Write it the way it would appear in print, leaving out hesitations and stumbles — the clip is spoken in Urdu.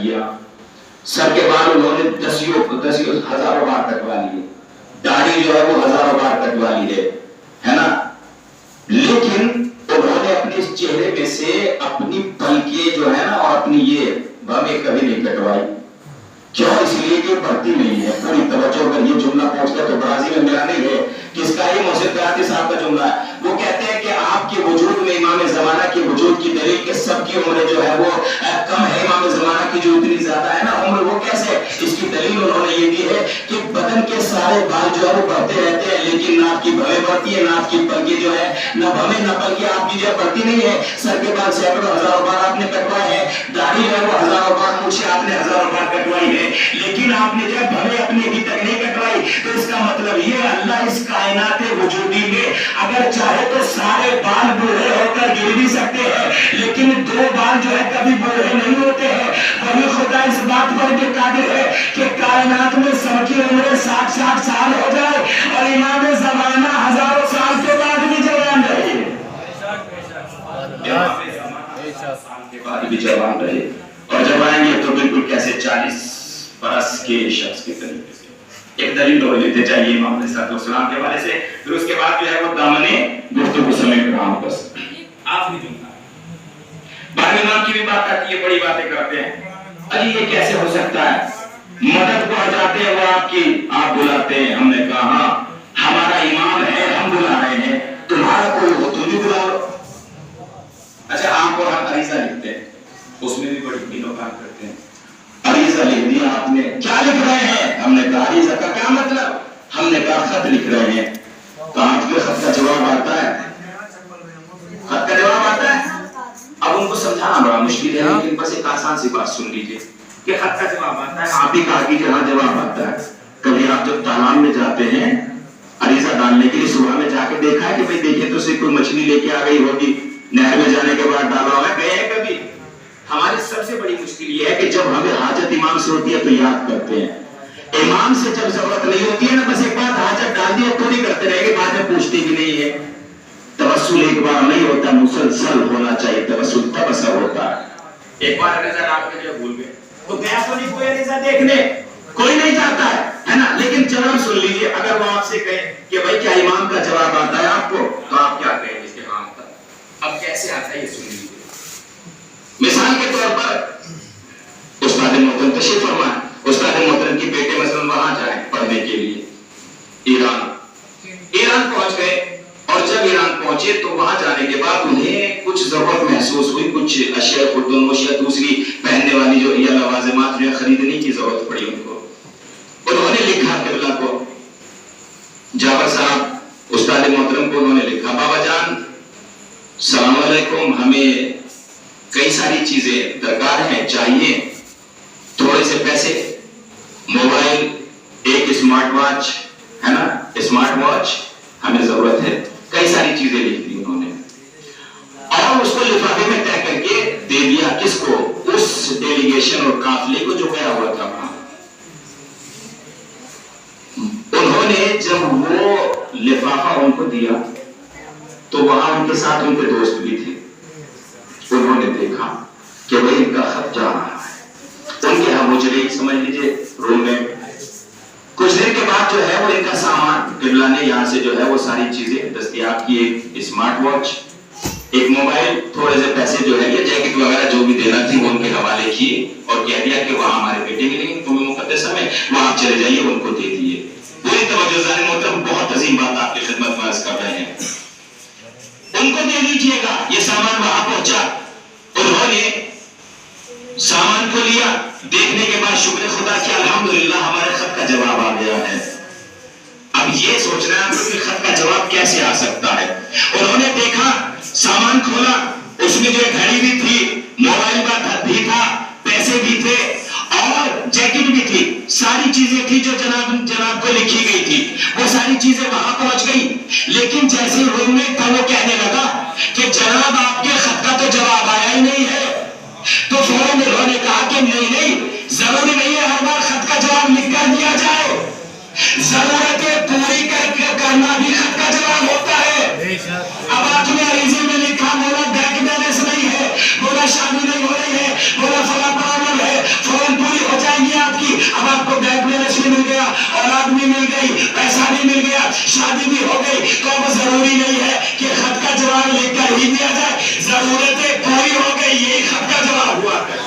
کیا، سر کے بال انہوں نے دسیوں ہزاروں بار کٹوا لیے، داڑھی جو ہے وہ ہزاروں بار کٹوا لی ہے نا، لیکن انہوں نے اپنے اس چہرے میں سے اپنی پلکیں جو ہے نا اور اپنی یہ بھویں کبھی نہیں کٹوائی. کیوں؟ اس لیے کہ بڑھتی نہیں ہے. پوری توجہ کر، یہ جملہ پہنچتا تو برازیل میں میرا نہیں ہے، کس کا؟ یہ محسن قرآتی صاحب کا جملہ ہے. وہ کہتے ہیں کہ آپ کے وجود میں امام زمانہ کے وجود کی دلیل کہ سب کی عمر جو ہے وہ کم ہے، امام زمانہ کی جو اتنی زیادہ ہے نا عمر، وہ کیسے؟ اس کی دلیل انہوں نے یہ دی ہے کہ بدن کے سارے بال جو ہے وہ بڑھتے رہتے ہیں، لیکن ناک کی بھویں بڑھتی ہے، ناک کی پلکیں جو ہے نہ بھویں نہ پلکیں آپ کی جو بڑھتی نہیں ہے. سر کے بال سینکڑوں ہزاروں بار آپ نے کٹوائے ہیں، داڑھی جو ہے وہ ہزاروں بار، مونچھیں آپ نے ہزاروں بار کٹوائی ہے، لیکن آپ نے جب بھویں اپنی ابھی تک نہیں کٹوائی. تو اس کا مطلب یہ اللہ اس کائنات وجودی میں اگر چاہے تو سارے بال بوڑھے ہو کر گر بھی سکتے ہیں، لیکن دو بال جو ہے کبھی بوڑھے نہیں ہوتے ہیں. وہی خدا اس بات پر بھی قادر ہے کہ کائنات میں سب کی عمریں 60 سال ہو جائے اور امام زمانہ ہزاروں سال کے بعد بھی جوان رہے، جوان رہے. اور جب آئیں گے تو بالکل کیسے 40 برس کے شخص کے طریقے سے. ایک دلیل ہو لیتے چاہیے امام علیہ السلام کے بارے سے، پھر اس کے بعد جو ہے وہ دامنے گفتگو سمیٹ رہا ہوں. بس آخری جملہ، بعد امام کی بھی بات آتی ہے، بڑی باتیں کرتے ہیں. اجی یہ کیسے ہو سکتا ہے؟ مدد کو جاتے ہیں وہ آپ کی، آپ بلاتے ہیں. ہم نے کہا ہاں ہمارا امام ہے، ہم بلا رہے ہیں، تمہارا کوئی ہو تم بھی بلا لو. اچھا آپ اور ہم عریضہ لکھتے ہیں، اس میں بھی بڑی دینوں بات کرتے ہیں. عریضہ لکھ دیا آپ نے، کیا لکھ رہے ہیں؟ ہم نے کہا عریضہ کا کیا مطلب؟ ہم نے کہا خط لکھ رہے ہیں. تو آپ کے خط کا جواب آتا ہے؟ خط کا جواب آتا ہے؟ اب ان کو سمجھانا بڑا مشکل ہے، لیکن بس ایک آسان سی بات سن لیجئے کہ خط کا جواب آتا ہے. آپ ہی کہا کہ جہاں جواب آتا ہے. کبھی آپ جب تالاب میں جاتے ہیں عریضہ ڈالنے کے لیے، صبح میں جا کے دیکھا ہے کہ بھئی دیکھیں تو سے کوئی مچھلی لے کے آ گئی ہوگی، نہر میں جانے کے بعد ڈالا ہوا ہے، گئے ہیں کبھی؟ ہماری سب سے بڑی مشکل یہ ہے کہ جب ہمیں حاجت امام سے ہوتی ہے تو یاد کرتے ہیں، امام سے جب ضرورت نہیں ہوتی ہے نا بس ایک بار حاجت ڈال دی تو نہیں کرتے رہے گے، بعد میں پوچھتے بھی نہیں ہے. توسل ایک بار نہیں ہوتا، مسلسل ہونا چاہیے. توسل تب اثر ہوتا ہے. ایک بار عریضہ ڈال کے جو بھول گئے، وہ گیا تو نہیں کوئی عریضہ دیکھنے، کوئی نہیں جاتا ہے نا. لیکن جواب سن لیجئے، اگر وہ آپ سے کہے کہ بھائی کیا امام کا جواب آتا ہے آپ کو، تو آپ کیا کہیں گے کہ ہاں آتا ہے. اب کیسے آتا ہے یہ سن لیجئے. مثال کے طور پر استاد محترم تشریف فرمائیں، استاد محترم کی بیٹے مثلا وہاں جائیں پڑھنے کے لیے، ایران پہنچ گئے. اور جب ایران پہنچے تو وہاں جانے کے بعد انہیں کچھ ضرورت محسوس ہوئی، کچھ اشیاء خردون اشیاء دوسری پہننے والی جو یا لوازمات جو ہے خریدنے کی ضرورت پڑی ان کو. انہوں نے لکھا قبلہ کو، جعفر صاحب استاد محترم کو انہوں نے لکھا، بابا جان السلام علیکم، ہمیں کئی ساری چیزیں درکار ہیں، چاہیے، تھوڑے سے پیسے، موبائل، ایک اسمارٹ واچ ہے نا، اسمارٹ واچ ہمیں ضرورت ہے. کئی ساری چیزیں لکھ دی انہوں نے اور اس کو لفافے میں طے کر کے دے دیا. کس کو؟ اس ڈیلیگیشن اور قافلے کو جو گیا ہوا تھا وہاں. انہوں نے جب وہ لفافہ ان کو دیا تو وہاں ان کے ساتھ ان کے دوست بھی تھے. انہوں نے دیکھا کہ وہ ان کا خط جا رہا ہے، ان کے ہم مجرے سمجھ لیجئے روم میں. کچھ دن کے بعد جو ہے وہ ان کا سامان قبلہ نے یہاں سے جو ہے وہ ساری چیزیں دستیاب کی، ایک اسمارٹ واچ، ایک موبائل، تھوڑے سے پیسے جو ہے یہ جیکٹ وغیرہ جو بھی دینا تھی وہ ان کے حوالے کیے اور کہہ دیا کہ وہاں ہمارے بیٹے کے لیے قوم مقدسہ میں وہاں آپ چلے جائیے، ان کو دے دیے. پوری توجہ ذہن محترم، بہت عظیم بات آپ کی خدمت میں عرض کر رہے ہیں. ان کو دے دیجیے گا. یہ سامان وہاں پہنچا، انہوں نے سامان کو لیا، دیکھنے کے بعد شکر خدا کہ الحمدللہ ہمارے خط کا جواب آ گیا ہے. اب یہ سوچنا ہے کہ خط کا جواب کیسے آ سکتا ہے. انہوں نے دیکھا، سامان کھولا، اس میں جو گھڑی بھی تھی، موبائل بھی تھا، پیسے بھی تھے اور جیکٹ بھی تھی. ساری چیزیں تھی جو جناب کو لکھی گئی تھی، وہ ساری چیزیں وہاں پہنچ گئی. لیکن جیسے روم میں تھا وہ کہنے لگا کہ جناب آپ کے خط کا تو جواب آیا ہی نہیں ہے. تو فوراً انہوں نے کہا کہ نہیں، ضروری نہیں ہے ہر بار خط کا جواب لکھ کر دیا جائے، ضرورتیں پوری کرنا بھی خط کا جواب ہوتا ہے. اب آپ نے عریضے میں لکھا، بولا بینک بیلنس نہیں ہے، بولا شادی نہیں ہو رہی ہے، بولا فلاں پرابلم ہے، اب آپ کو بینک بیلنس بھی مل گیا، اولاد بھی مل گئی، پیسہ بھی مل گیا، شادی بھی ہو گئی، تو اب ضروری نہیں ہے کہ خط کا جواب لکھ کر ہی دیا جائے، ضرورتیں پوری ہو گئی، یہی خط کا جواب ہوا کرتا